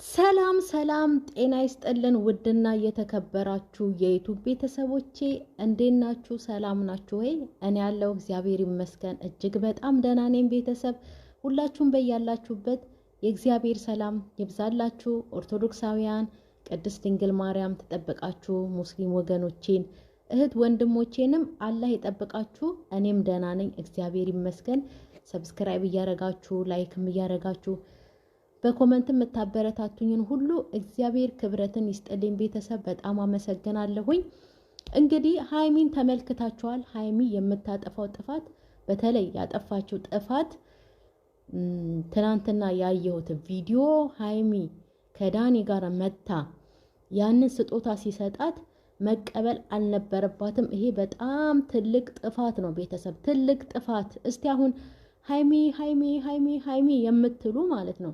ሰላም ሰላም ጤና ይስጥልን ውድና የተከበራችሁ የዩቲዩብ ቤተሰቦቼ እንዴት ናችሁ? ሰላም ናችሁ ወይ? እኔ ያለው እግዚአብሔር ይመስገን እጅግ በጣም ደህና ነኝ። ቤተሰብ ሁላችሁም በያላችሁበት የእግዚአብሔር ሰላም ይብዛላችሁ። ኦርቶዶክሳውያን ቅድስት ድንግል ማርያም ተጠብቃችሁ፣ ሙስሊም ወገኖቼን እህት ወንድሞቼንም አላህ ይጠብቃችሁ። እኔም ደህና ነኝ እግዚአብሔር ይመስገን። ሰብስክራይብ እያረጋችሁ ላይክም እያረጋችሁ በኮሜንት የምታበረታቱኝን ሁሉ እግዚአብሔር ክብረትን ይስጥልኝ። ቤተሰብ በጣም አመሰግናለሁኝ። እንግዲህ ሃይሚን ተመልክታችኋል። ሃይሚ የምታጠፋው ጥፋት በተለይ ያጠፋችው ጥፋት ትናንትና ያየሁት ቪዲዮ ሃይሚ ከዳኒ ጋር መታ ያንን ስጦታ ሲሰጣት መቀበል አልነበረባትም። ይሄ በጣም ትልቅ ጥፋት ነው ቤተሰብ፣ ትልቅ ጥፋት። እስቲ አሁን ሃይሚ ሃይሚ ሃይሚ ሃይሚ የምትሉ ማለት ነው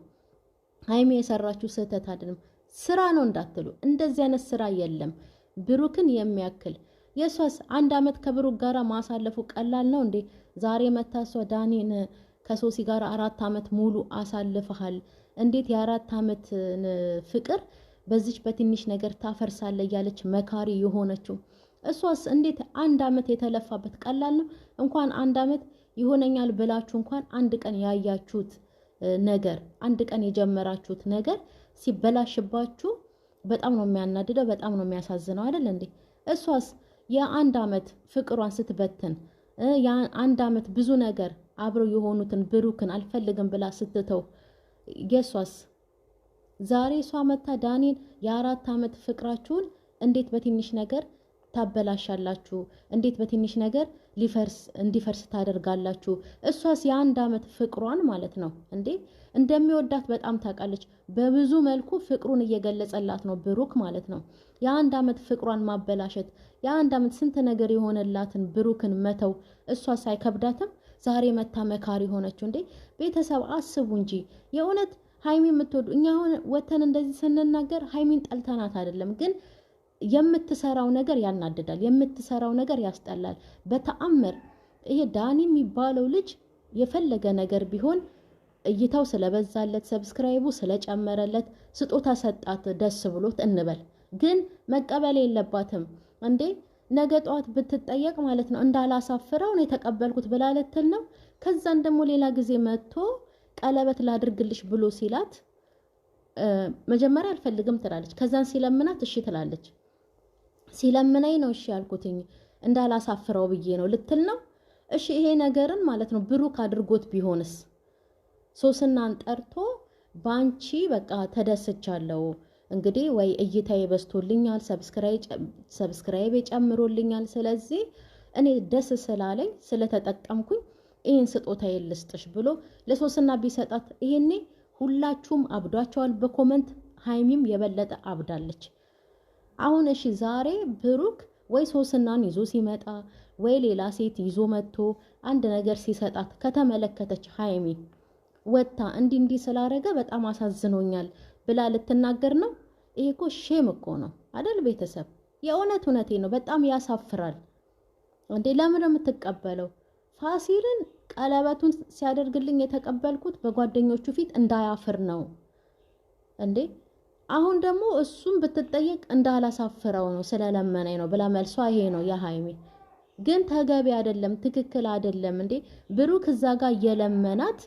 ሃይሚ የሰራችሁ ስህተት አይደለም፣ ስራ ነው እንዳትሉ። እንደዚህ አይነት ስራ የለም። ብሩክን የሚያክል የሷስ 1 አመት ከብሩክ ጋራ ማሳለፉ ቀላል ነው እንዴ? ዛሬ መታሷ ዳኒን ከሶሲ ጋር 4 አመት ሙሉ አሳልፈሃል። እንዴት የ4 አመት ፍቅር በዚች በትንሽ ነገር ታፈርሳለ እያለች መካሪ የሆነችው እሷስ እንዴት 1 አመት የተለፋበት ቀላል ነው? እንኳን 1 አመት ይሆነኛል ብላችሁ እንኳን 1 ቀን ያያችሁት ነገር 1 ቀን የጀመራችሁት ነገር ሲበላሽባችሁ በጣም ነው የሚያናድደው፣ በጣም ነው የሚያሳዝነው አይደል እንዴ? እሷስ የ1 አመት ፍቅሯን ስትበትን የ1 አመት ብዙ ነገር አብረው የሆኑትን ብሩክን አልፈልግም ብላ ስትተው የሷስ ዛሬ እሷ መታ ዳኒን የ4 አመት ፍቅራችሁን እንዴት በትንሽ ነገር ታበላሻላችሁ? እንዴት በትንሽ ነገር እንዲፈርስ ታደርጋላችሁ? እሷስ የ1 አመት ፍቅሯን ማለት ነው እንዴ እንደሚወዳት በጣም ታውቃለች። በብዙ መልኩ ፍቅሩን እየገለጸላት ነው ብሩክ ማለት ነው። የ1 አመት ፍቅሯን ማበላሸት፣ የ1 አመት ስንት ነገር የሆነላትን ብሩክን መተው እሷስ አይከብዳትም? ዛሬ መታ መካሪ ሆነችው እንዴ? ቤተሰብ አስቡ እንጂ የእውነት ሃይሚ የምትወዱ እኛ አሁን ወተን እንደዚህ ስንናገር ሃይሚን ጠልተናት አይደለም፣ ግን የምትሰራው ነገር ያናድዳል፣ የምትሰራው ነገር ያስጠላል። በተአምር ይሄ ዳኒ የሚባለው ልጅ የፈለገ ነገር ቢሆን እይታው ስለበዛለት ሰብስክራይቡ ስለጨመረለት ስጦታ ሰጣት ደስ ብሎት እንበል፣ ግን መቀበል የለባትም እንዴ። ነገ ጧት ብትጠየቅ ማለት ነው እንዳላሳፍረው ነው የተቀበልኩት ብላ ልትል ነው። ከዛን ደግሞ ሌላ ጊዜ መጥቶ ቀለበት ላድርግልሽ ብሎ ሲላት መጀመሪያ አልፈልግም ትላለች። ከዛን ሲለምናት እሺ ትላለች። ሲለምነኝ ነው እሺ ያልኩትኝ እንዳላሳፍረው ብዬ ነው ልትል ነው። እሺ ይሄ ነገርን ማለት ነው ብሩክ አድርጎት ቢሆንስ? ሶስናን ጠርቶ ባንቺ በቃ ተደስቻለሁ እንግዲህ ወይ እይታዬ በዝቶልኛል፣ ሰብስክራይብ ጨምሮልኛል፣ ስለዚህ እኔ ደስ ስላለኝ ስለተጠቀምኩኝ ይሄን ስጦታ ይልስጥሽ ብሎ ለሶስና ቢሰጣት ይሄኔ ሁላችሁም አብዷቸዋል በኮሜንት። ሃይሚም የበለጠ አብዳለች። አሁን እሺ ዛሬ ብሩክ ወይ ሶስናን ይዞ ሲመጣ ወይ ሌላ ሴት ይዞ መጥቶ አንድ ነገር ሲሰጣት ከተመለከተች ሃይሚ ወጣ እንዲህ ስላረገ በጣም አሳዝኖኛል ብላ ልትናገር ነው? ይሄ እኮ ሼም እኮ ነው አይደል ቤተሰብ? የእውነቴ ነው። በጣም ያሳፍራል እንዴ! ለምን ነው የምትቀበለው? ፋሲልን ቀለበቱን ሲያደርግልኝ የተቀበልኩት በጓደኞቹ ፊት እንዳያፍር ነው እንዴ። አሁን ደግሞ እሱም ብትጠየቅ እንዳላሳፍረው ነው ስለለመነኝ ነው ብላ መልሷ ይሄ ነው የሃይሚ። ግን ተገቢ አይደለም፣ ትክክል አይደለም እንዴ። ብሩክ እዛ ጋር እየለመናት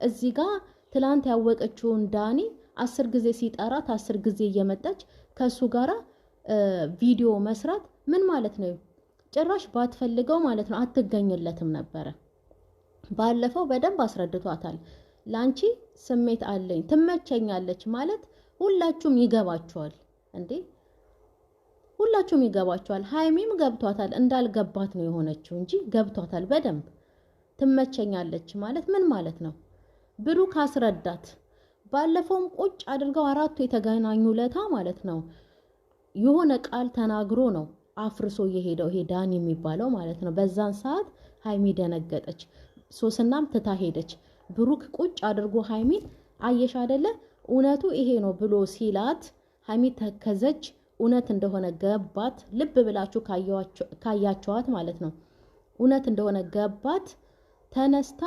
እዚህ ጋር ትላንት ያወቀችውን ዳኒ 10 ጊዜ ሲጠራት 10 ጊዜ እየመጣች ከሱ ጋራ ቪዲዮ መስራት ምን ማለት ነው? ጭራሽ ባትፈልገው ማለት ነው አትገኝለትም ነበረ። ባለፈው በደንብ አስረድቷታል። ላንቺ ስሜት አለኝ ትመቸኛለች ማለት ሁላችሁም ይገባችኋል እንዴ? ሁላችሁም ይገባችኋል። ሃይሚም ገብቷታል፣ እንዳልገባት ነው የሆነችው እንጂ ገብቷታል በደንብ። ትመቸኛለች ማለት ምን ማለት ነው? ብሩክ አስረዳት። ባለፈውም ቁጭ አድርገው 4ቱ የተገናኙ ለታ ማለት ነው የሆነ ቃል ተናግሮ ነው አፍርሶ የሄደው ይሄ ዳኒ የሚባለው ማለት ነው። በዛን ሰዓት ሃይሚ ደነገጠች፣ ሶስናም ትታ ሄደች። ብሩክ ቁጭ አድርጎ ሃይሚን አየሽ አይደለ እውነቱ ይሄ ነው ብሎ ሲላት ሃይሚ ተከዘች። እውነት እንደሆነ ገባት። ልብ ብላችሁ ካያቸዋት ማለት ነው እውነት እንደሆነ ገባት። ተነስታ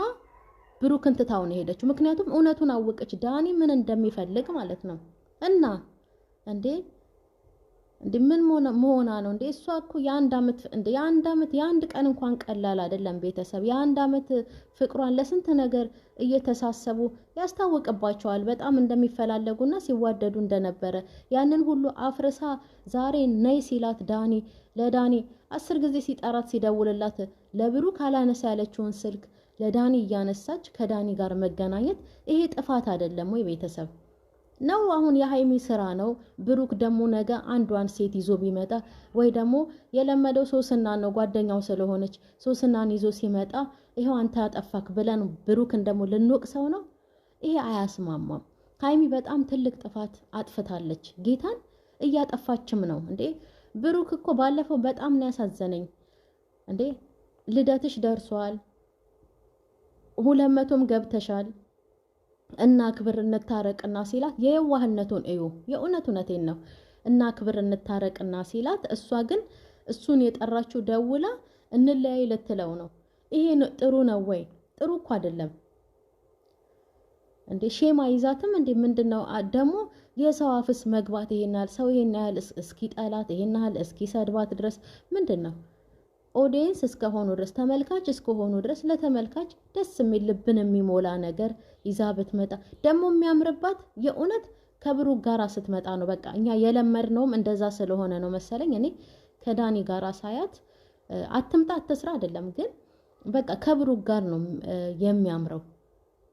ብሩክን ትታው ነው ሄደችው። ምክንያቱም እውነቱን አወቀች ዳኒ ምን እንደሚፈልግ ማለት ነው። እና እንዴ ምን መሆና ነው እንዴ? እሷ እኮ የአንድ ቀን እንኳን ቀላል አይደለም ቤተሰብ። የአንድ አመት ፍቅሯን ለስንት ነገር እየተሳሰቡ ያስታውቅባቸዋል በጣም እንደሚፈላለጉና ሲዋደዱ እንደነበረ። ያንን ሁሉ አፍርሳ ዛሬ ነይ ሲላት ለዳኒ 10 ጊዜ ሲጠራት ሲደውልላት ለብሩክ አላነሳ ያለችውን ስልክ ለዳኒ እያነሳች ከዳኒ ጋር መገናኘት ይሄ ጥፋት አይደለም ወይ ቤተሰብ? ነው አሁን የሃይሚ ስራ ነው። ብሩክ ደግሞ ነገ አንዷን ሴት ይዞ ቢመጣ ወይ ደግሞ የለመደው ሶስና ነው ጓደኛው ስለሆነች ሶስናን ይዞ ሲመጣ ይሄው አንተ አጠፋክ ብለን ብሩክን ደግሞ ልንወቅሰው ነው? ይሄ አያስማማም። ሃይሚ በጣም ትልቅ ጥፋት አጥፍታለች። ጌታን እያጠፋችም ነው እንዴ። ብሩክ እኮ ባለፈው በጣም ነው ያሳዘነኝ እንዴ። ልደትሽ ደርሷል 200ም ገብተሻል እና ክብር እንታረቅና ሲላት የዋህነቱን እዩ። የእውነቴን ነው። እና ክብር እንታረቅና ሲላት እሷ ግን እሱን የጠራችው ደውላ እንለያይ ልትለው ነው። ይሄ ጥሩ ነው ወይ? ጥሩ እኮ አይደለም እንዴ። ሼማ ይዛትም እንዴ ምንድነው ደግሞ የሰው አፍስ መግባት ይሄናል ሰው ይሄን ያህል እስኪ ጠላት ይሄን ያህል እስኪ ሰድባት ድረስ ምንድነው? ኦዲየንስ እስከሆኑ ድረስ ተመልካች እስከሆኑ ድረስ ለተመልካች ደስ የሚል ልብን የሚሞላ ነገር ይዛ ብትመጣ ደግሞ የሚያምርባት የእውነት ከብሩክ ጋራ ስትመጣ ነው። በቃ እኛ የለመድነውም እንደዛ ስለሆነ ነው መሰለኝ። እኔ ከዳኒ ጋራ ሳያት አትምጣ አትስራ አይደለም ግን በቃ ከብሩክ ጋር ነው የሚያምረው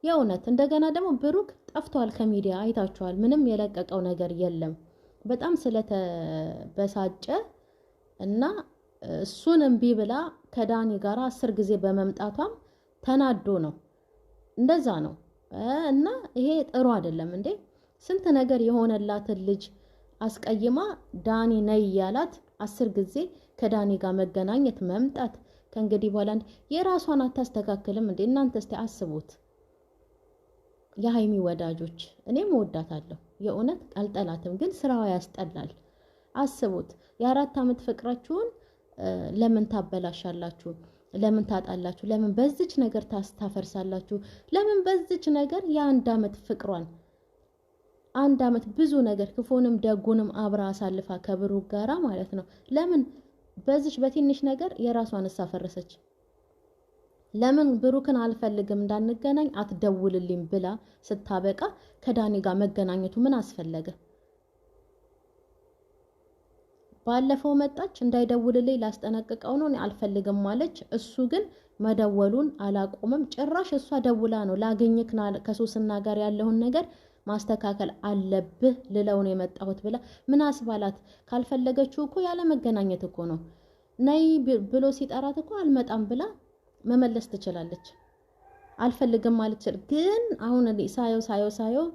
የእውነት። እንደገና ደግሞ ብሩክ ጠፍቷል ከሚዲያ አይታችኋል። ምንም የለቀቀው ነገር የለም። በጣም ስለተበሳጨ እና እሱን እምቢ ብላ ከዳኒ ጋር 10 ጊዜ በመምጣቷም ተናዶ ነው። እንደዛ ነው እና ይሄ ጥሩ አይደለም እንዴ። ስንት ነገር የሆነላትን ልጅ አስቀይማ ዳኒ ነይ ያላት 10 ጊዜ ከዳኒ ጋር መገናኘት መምጣት ከእንግዲህ በኋላ የራሷን አታስተካክልም እንዴ? እናንተ እስቲ አስቡት። የሃይሚ ወዳጆች እኔም ወዳታለሁ የእውነት አልጠላትም፣ ግን ስራዋ ያስጠላል። አስቡት የ4 አመት ፍቅራችሁን ለምን ታበላሻላችሁ? ለምን ታጣላችሁ? ለምን በዚች ነገር ታፈርሳላችሁ? ለምን በዚች ነገር የ1 አመት ፍቅሯን 1 አመት ብዙ ነገር ክፉንም ደጉንም አብራ አሳልፋ ከብሩክ ጋራ ማለት ነው። ለምን በዚች በትንሽ ነገር የራሷን አሳፈረሰች? ለምን ብሩክን አልፈልግም እንዳንገናኝ አትደውልልኝ ብላ ስታበቃ ከዳኒ ጋር መገናኘቱ ምን አስፈለገ? ባለፈው መጣች እንዳይደውልልኝ ላስጠነቅቀው ነው አልፈልግም ማለች። እሱ ግን መደወሉን አላቆመም። ጭራሽ እሷ ደውላ ነው ላገኝክና ከሶስና ጋር ያለውን ነገር ማስተካከል አለብህ ልለው ነው የመጣሁት ብላ ምን አስባላት? ካልፈለገችው እኮ ያለ መገናኘት እኮ ነው። ነይ ብሎ ሲጠራት እኮ አልመጣም ብላ መመለስ ትችላለች። አልፈልግም ማለት ይችላል። ግን አሁን ሳየው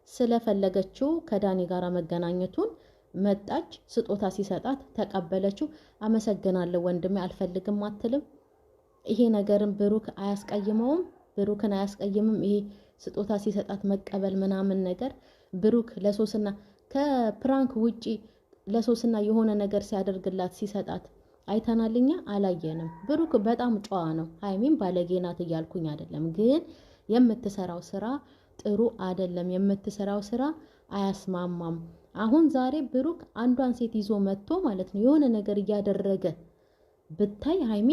ስለፈለገችው ከዳኒ ጋራ መገናኘቱን መጣች። ስጦታ ሲሰጣት ተቀበለችው። አመሰግናለሁ ወንድሜ አልፈልግም አትልም። ይሄ ነገርን ብሩክ አያስቀይመውም፣ ብሩክን አያስቀይምም። ይሄ ስጦታ ሲሰጣት መቀበል ምናምን ነገር ብሩክ ለሶስና ከፕራንክ ውጪ ለሶስና የሆነ ነገር ሲያደርግላት ሲሰጣት አይተናልኛ አላየንም። ብሩክ በጣም ጨዋ ነው። ሃይሚን ባለጌ ናት እያልኩኝ አይደለም፣ ግን የምትሰራው ስራ ጥሩ አይደለም። የምትሰራው ስራ አያስማማም። አሁን ዛሬ ብሩክ አንዷን ሴት ይዞ መጥቶ ማለት ነው የሆነ ነገር እያደረገ ብታይ ሃይሚ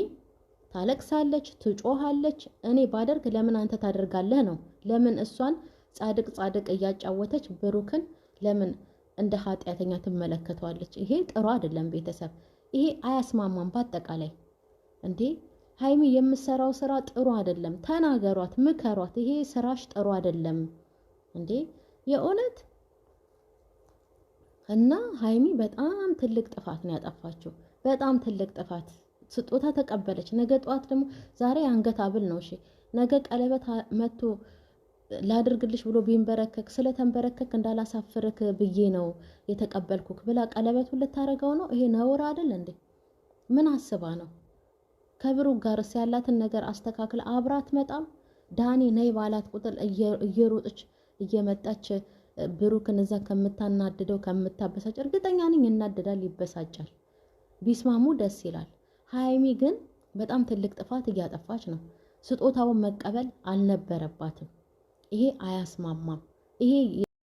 ታለቅሳለች፣ ትጮሃለች። እኔ ባደርግ ለምን አንተ ታደርጋለህ ነው። ለምን እሷን ጻድቅ እያጫወተች ብሩክን ለምን እንደ ኃጢያተኛ ትመለከተዋለች? ይሄ ጥሩ አይደለም ቤተሰብ። ይሄ አያስማማም በአጠቃላይ እንዴ። ሃይሚ የምትሰራው ስራ ጥሩ አይደለም። ተናገሯት፣ ምከሯት። ይሄ ስራሽ ጥሩ አይደለም እንዴ የእውነት። እና ሃይሚ በጣም ትልቅ ጥፋት ነው ያጠፋችው። በጣም ትልቅ ጥፋት። ስጦታ ተቀበለች። ነገ ጧት ደግሞ ዛሬ አንገት ሀብል ነው እሺ፣ ነገ ቀለበት መጥቶ ላድርግልሽ ብሎ ቢንበረከክ ስለተንበረከክ እንዳላሳፍርክ ብዬ ነው የተቀበልኩክ ብላ ቀለበቱን ልታረገው ነው። ይሄ ነውር አይደል እንዴ? ምን አስባ ነው? ከብሩክ ጋርስ ያላትን ነገር አስተካክል አብራት መጣም። ዳኒ ነይ ባላት ቁጥር እየሮጠች እየመጣች ብሩክን እዛ ከምታናድደው ከምታበሳጭ እርግጠኛ ነኝ እናድዳል፣ ይበሳጫል። ቢስማሙ ደስ ይላል። ሃይሚ ግን በጣም ትልቅ ጥፋት እያጠፋች ነው። ስጦታውን መቀበል አልነበረባትም። ይሄ አያስማማም። ይሄ